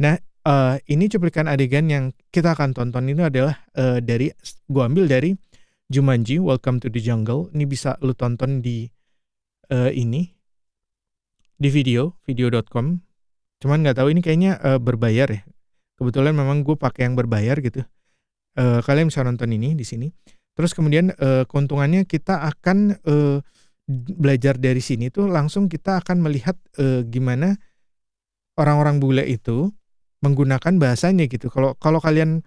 Nah, ini cuplikan adegan yang kita akan tonton itu adalah, gua ambil dari Jumanji: Welcome to the Jungle. Ini bisa lu tonton di, ini, di video.com. Cuman nggak tahu ini kayaknya, berbayar ya. Kebetulan memang gue pakai yang berbayar gitu. Kalian bisa nonton ini di sini. Terus kemudian, keuntungannya kita akan, belajar dari sini tuh langsung kita akan melihat, gimana orang-orang bule itu menggunakan bahasanya gitu. Kalau kalian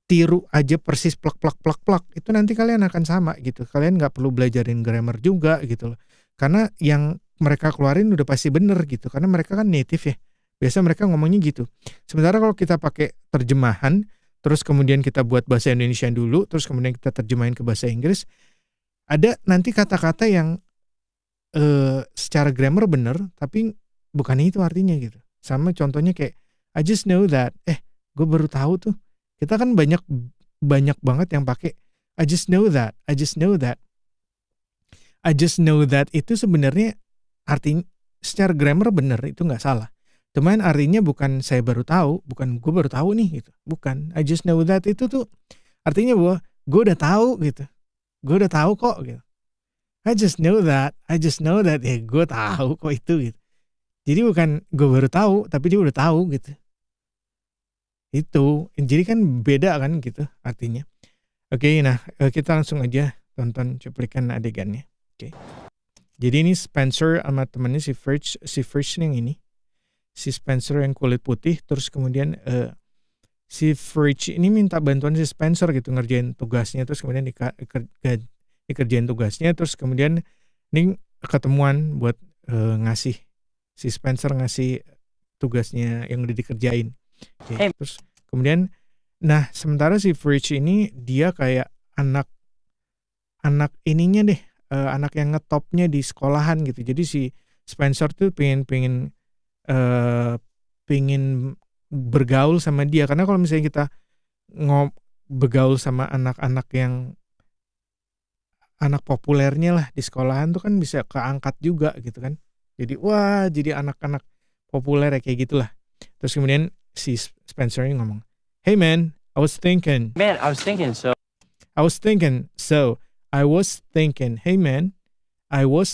tiru aja persis plak plak plak plak, itu nanti kalian akan sama gitu. Kalian nggak perlu belajarin grammar juga gitu loh. Karena yang mereka keluarin udah pasti bener gitu, karena mereka kan native ya. Biasa mereka ngomongnya gitu. Sementara kalau kita pakai terjemahan, terus kemudian kita buat bahasa Indonesia dulu, terus kemudian kita terjemahin ke bahasa Inggris, ada nanti kata-kata yang, secara grammar bener, tapi bukan itu artinya gitu. Sama contohnya kayak, I just know that, gue baru tahu tuh. Kita kan banyak banget yang pakai, I just know that, I just know that. I just know that itu sebenarnya artinya secara grammar bener, itu nggak salah. Cuman artinya bukan saya baru tahu, bukan gue baru tahu nih gitu. Bukan, I just know that itu tuh artinya bahwa gue udah tahu gitu. Gue udah tahu kok gitu. I just know that, ya gue tahu kok itu gitu. Jadi bukan gue baru tahu, tapi dia udah tahu gitu. Itu, jadi kan beda kan gitu artinya. Oke, nah kita langsung aja tonton cuplikan adegannya. Oke. Jadi ini Spencer sama temennya si Verge yang ini. Si Spencer yang kulit putih, terus kemudian si Verge ini minta bantuan si Spencer gitu ngerjain tugasnya, terus kemudian dikerjain tugasnya, terus kemudian ini ketemuan buat ngasih si Spencer ngasih tugasnya yang udah dikerjain. Okay. Terus kemudian, nah sementara si Verge ini dia kayak anak ininya deh, anak yang ngetopnya di sekolahan gitu. Jadi si Spencer tuh pengen bergaul sama dia, karena kalau misalnya kita bergaul sama anak-anak yang anak populernya lah di sekolahan tuh kan bisa keangkat juga gitu kan. Jadi wah, jadi anak-anak populer ya kayak gitulah. Terus kemudian si Spencer ini ngomong, "Hey man, I was thinking, hey man, I was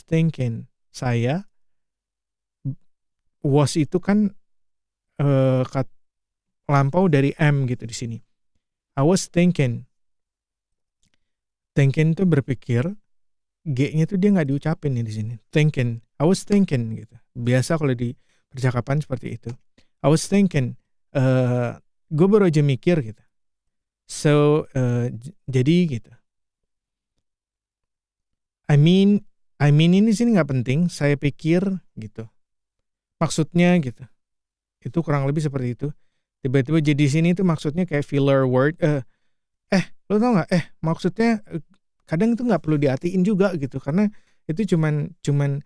thinking, saya was itu kan lampau dari am gitu di sini. I was thinking itu berpikir, G-nya tuh dia nggak diucapin nih di sini. Thinking, I was thinking gitu. Biasa kalau di percakapan seperti itu. I was thinking, gue baru aja mikir gitu. So, jadi gitu. I mean ini sini nggak penting. Saya pikir gitu. Maksudnya gitu. Itu kurang lebih seperti itu. Tiba-tiba jadi sini tuh maksudnya kayak filler word. Lo tau nggak? Maksudnya kadang itu nggak perlu diartiin juga gitu. Karena itu cuman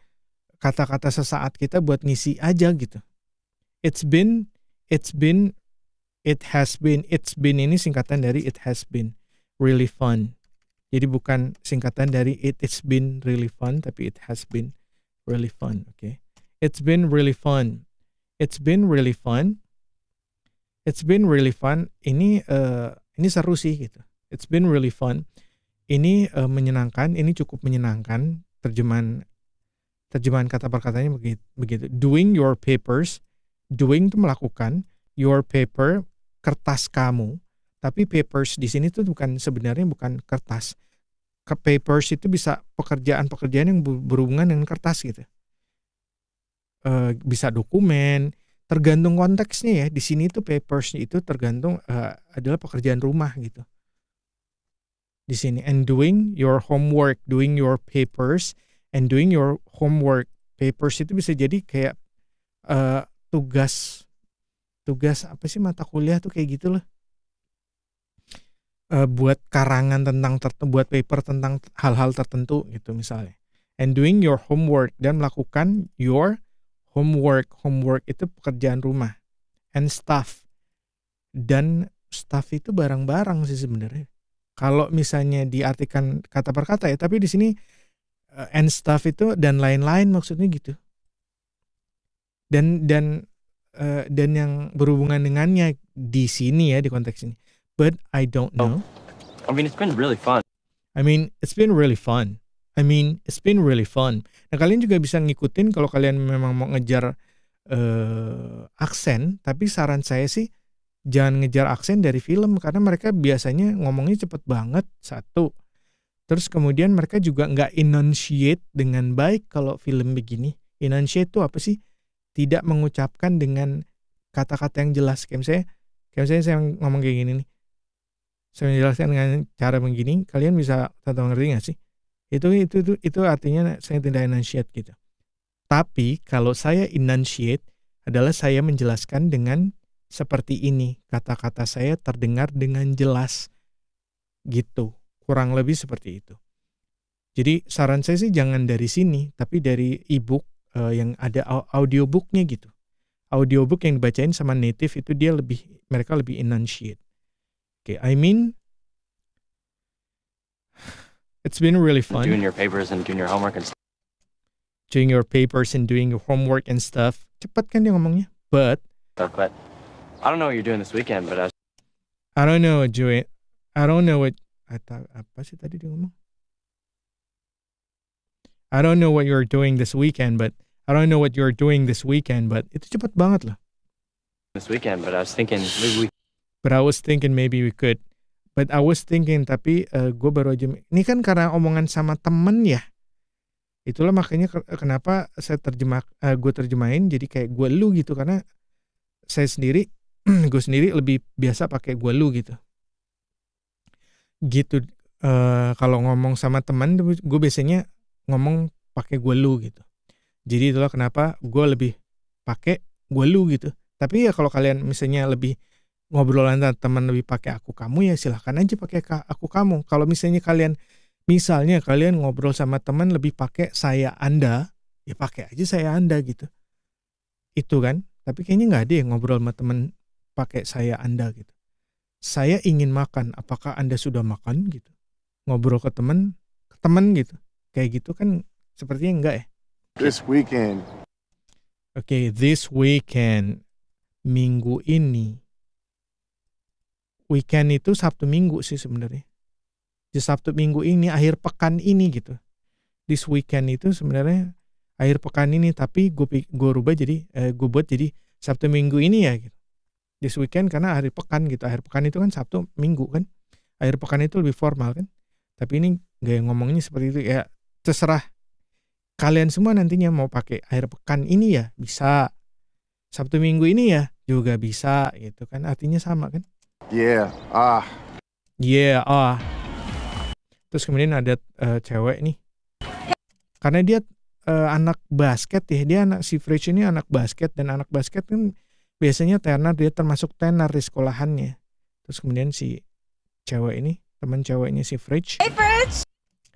kata-kata sesaat kita buat ngisi aja gitu. It's been ini singkatan dari it has been really fun. Jadi bukan singkatan dari it's been really fun, tapi it has been really fun. Okay. It's been really fun. It's been really fun. It's been really fun. Ini seru sih gitu. It's been really fun. Ini menyenangkan. Ini cukup menyenangkan. Terjemahan kata per katanya begitu. Doing your papers. Doing itu melakukan. Your paper, kertas kamu. Tapi papers di sini tuh sebenarnya bukan kertas. Papers itu bisa pekerjaan-pekerjaan yang berhubungan dengan kertas gitu. Bisa dokumen, tergantung konteksnya ya. Di sini tuh papers itu tergantung adalah pekerjaan rumah gitu. Di sini, and doing your homework, doing your papers, and doing your homework. Papers itu bisa jadi kayak tugas apa sih mata kuliah tuh kayak gitu loh. Buat karangan buat paper tentang hal-hal tertentu gitu misalnya. And doing your homework, dan melakukan your homework itu pekerjaan rumah. And stuff, dan stuff itu barang-barang sih sebenarnya. Kalau misalnya diartikan kata per kata ya, tapi di sini and stuff itu dan lain-lain maksudnya gitu. Dan dan yang berhubungan dengannya di sini ya, di konteks ini. But I don't know. I mean, it's been really fun. It's been really fun. Nah, kalian juga bisa ngikutin kalau kalian memang mau ngejar aksen, tapi saran saya sih jangan ngejar aksen dari film karena mereka biasanya ngomongnya cepet banget, satu. Terus kemudian mereka juga nggak enunciate dengan baik kalau film begini. Enunciate itu apa sih? Tidak mengucapkan dengan kata-kata yang jelas. Kayak misalnya saya ngomong kayak gini nih. Saya menjelaskan dengan cara begini, kalian bisa tahu ngerti nggak sih? Itu artinya saya tidak enunciate gitu. Tapi kalau saya enunciate adalah saya menjelaskan dengan seperti ini. Kata-kata saya terdengar dengan jelas. Gitu. Kurang lebih seperti itu. Jadi saran saya sih jangan dari sini, tapi dari e-book yang ada audiobooknya gitu. Audiobook yang dibacain sama native itu mereka lebih enunciate. Okay, it's been really fun. Doing your papers and doing your homework and stuff. Doing your papers and doing your homework and stuff. Cepat kan dia ngomongnya. But I don't know what you're doing this weekend, but I don't know what apa sih tadi dia ngomong? I don't know what you're doing this weekend, but itu cepat banget lah. This weekend, but I was thinking maybe we could. But I was thinking, tapi gue baru aja, ini kan karena omongan sama temen ya. Itulah makanya kenapa gue terjemahin jadi kayak gue lu gitu, karena gue sendiri lebih biasa pakai gue lu gitu. Gitu, kalau ngomong sama teman, gue biasanya ngomong pakai gue lu gitu. Jadi itulah kenapa gue lebih pakai gue lu gitu. Tapi ya kalau kalian misalnya lebih ngobrol antar teman lebih pakai aku kamu, ya silahkan aja pakai aku kamu. Kalau misalnya kalian ngobrol sama teman lebih pakai saya anda, ya pakai aja saya anda gitu. Itu kan. Tapi kayaknya nggak ada yang ngobrol sama teman pakai saya anda gitu. Saya ingin makan, apakah anda sudah makan gitu. Ngobrol ke teman gitu. Kayak gitu kan sepertinya enggak ya. This weekend. Okay, this weekend. Minggu ini. Weekend itu Sabtu Minggu sih sebenarnya. Di Sabtu Minggu ini, akhir pekan ini gitu. This weekend itu sebenarnya akhir pekan ini, tapi gue rubah jadi gue buat jadi Sabtu Minggu ini ya gitu. This weekend karena akhir pekan gitu. Akhir pekan itu kan Sabtu Minggu kan. Akhir pekan itu lebih formal kan. Tapi ini gaya ngomongnya seperti itu ya, terserah kalian semua nantinya mau pakai akhir pekan ini ya bisa, Sabtu Minggu ini ya juga bisa gitu kan, artinya sama kan. Yeah. Terus kemudian ada cewek nih, karena dia anak basket ya, si Fridge ini anak basket, dan anak basket kan biasanya tenar, dia termasuk tenar di sekolahannya. Terus kemudian si cewek ini, teman ceweknya si Fridge.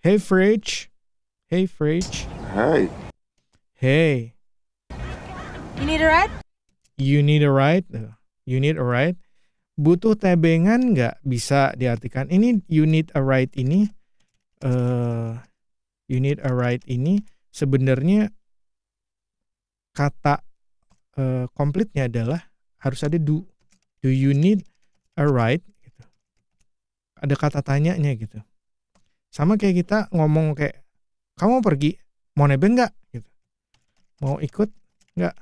Hey Fridge. Hey Fridge. Hey. You need a ride? You need a ride? Butuh tebengan nggak? Bisa diartikan. Ini you need a ride ini. You need a ride ini sebenarnya kata komplitnya adalah harus ada do. Do you need a ride? Gitu. Ada kata tanyanya gitu. Sama kayak kita ngomong kayak, kamu mau pergi? Mau nebeng nggak? Gitu. Mau ikut nggak?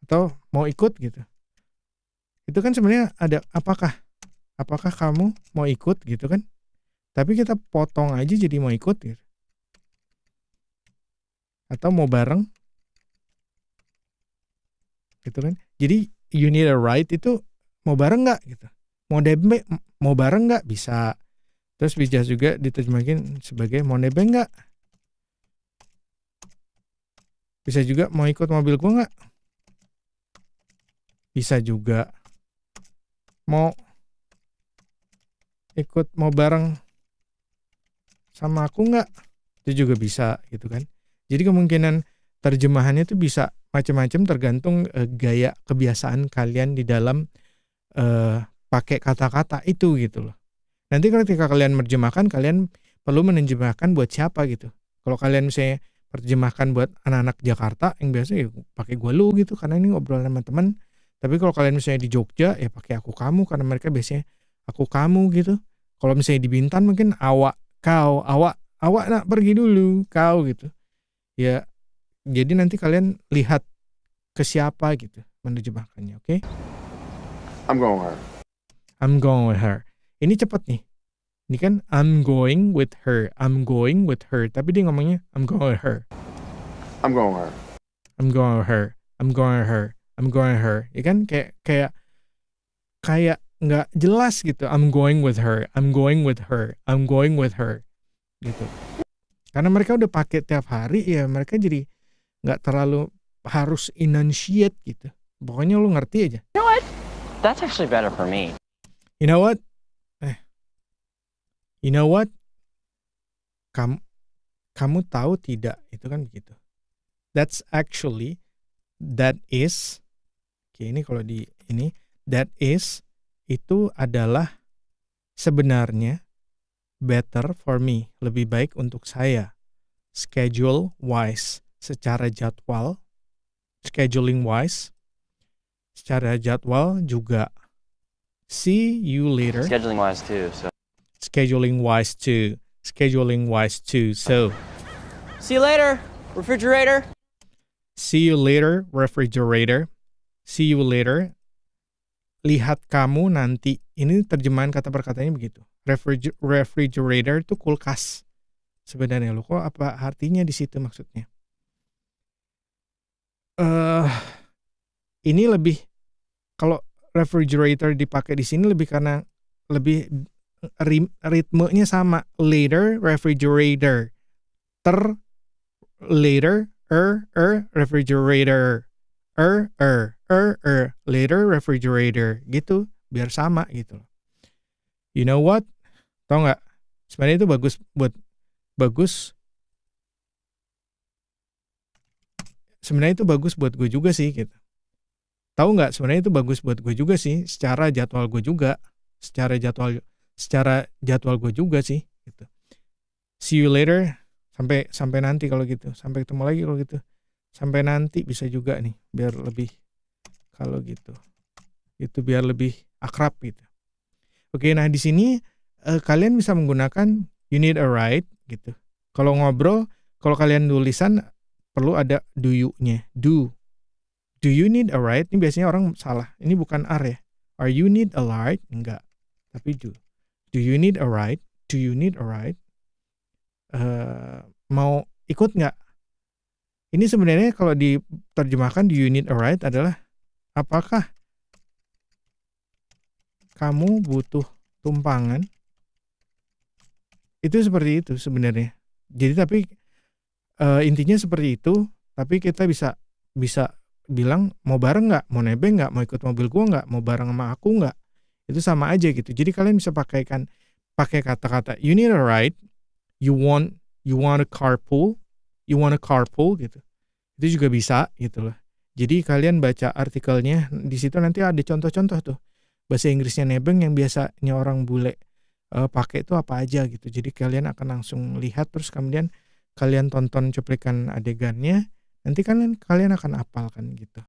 Atau mau ikut gitu. Itu kan sebenarnya ada apakah kamu mau ikut gitu kan? Tapi kita potong aja jadi mau ikut gitu. Atau mau bareng. Gitu kan. Jadi you need a ride itu mau bareng nggak gitu. Mau bareng nggak? Bisa. Terus bisa juga diterjemahkan sebagai mau nebeng nggak? Bisa juga mau ikut mobil gua nggak? Bisa juga. Mau bareng sama aku nggak? Itu juga bisa gitu kan. Jadi kemungkinan terjemahannya itu bisa macam-macam tergantung gaya kebiasaan kalian di dalam pakai kata-kata itu gitu loh. Nanti ketika kalian menerjemahkan, kalian perlu menerjemahkan buat siapa gitu. Kalau kalian misalnya terjemahkan buat anak-anak Jakarta yang biasa ya pakai gua lu gitu karena ini obrolan sama teman. Tapi kalau kalian misalnya di Jogja ya pakai aku kamu karena mereka biasanya aku kamu gitu. Kalau misalnya di Bintan mungkin awak kau, awak nak pergi dulu kau gitu. Ya jadi nanti kalian lihat ke siapa gitu menerjemahkannya, oke? I'm going with her. I'm going with her. Ini cepet nih. Ini kan I'm going with her. I'm going with her. Tapi dia ngomongnya I'm going with her. I'm going with her. I'm going with her. I'm going with her. I'm going with her. Ya kan kayak nggak jelas gitu. I'm going with her. I'm going with her. I'm going with her. Gitu. Karena mereka udah pakai tiap hari ya mereka jadi nggak terlalu harus enunciate gitu. Pokoknya lu ngerti aja. You know what? That's actually better for me. You know what? You know what? Kamu tahu tidak? Itu kan begitu. That is. Oke, ini kalau di ini that is itu adalah sebenarnya better for me, lebih baik untuk saya. Schedule wise, secara jadwal. Scheduling wise, secara jadwal juga. See you later. Scheduling wise too, so. Scheduling wise too. Scheduling wise too. So, See you later, refrigerator. see you later, refrigerator. See you later. Lihat kamu nanti. Ini terjemahan kata per katanya begitu. Refrigerator itu kulkas. Sebenarnya lo kok apa artinya di situ maksudnya? Ini lebih kalau refrigerator dipakai di sini lebih karena lebih ritmenya sama. Later refrigerator. Later refrigerator. Later refrigerator gitu biar sama gitu. You know what? Tau nggak? Sebenarnya itu bagus. Sebenarnya itu bagus buat gue juga sih gitu. Tahu nggak? Sebenarnya itu bagus buat gue juga sih. Secara jadwal gue juga. Secara jadwal gue juga sih. Gitu. See you later. Sampai nanti kalau gitu. Sampai ketemu lagi kalau gitu. Sampai nanti bisa juga nih. Biar lebih kalau gitu. Itu biar lebih akrab gitu. Oke, nah di sini kalian bisa menggunakan you need a ride gitu. Kalau ngobrol, kalau kalian tulisan perlu ada do you-nya. Do you need a ride? Ini biasanya orang salah. Ini bukan are ya. Are you need a ride? Enggak. Tapi do. Do you need a ride? Do you need a ride? Mau ikut nggak? Ini sebenarnya kalau diterjemahkan do you need a ride adalah apakah kamu butuh tumpangan? Itu seperti itu sebenarnya. Jadi tapi intinya seperti itu. Tapi kita bisa bilang mau bareng nggak, mau nebeng nggak, mau ikut mobil gua nggak, mau bareng sama aku nggak. Itu sama aja gitu. Jadi kalian bisa pakai kata-kata you need a ride, you want a carpool gitu. Itu juga bisa gitu loh. Jadi kalian baca artikelnya di situ nanti ada contoh-contoh tuh. Bahasa Inggrisnya nebeng yang biasanya orang bule pakai itu apa aja gitu. Jadi kalian akan langsung lihat terus kemudian kalian tonton cuplikan adegannya. Nanti kalian akan hafalkan gitu.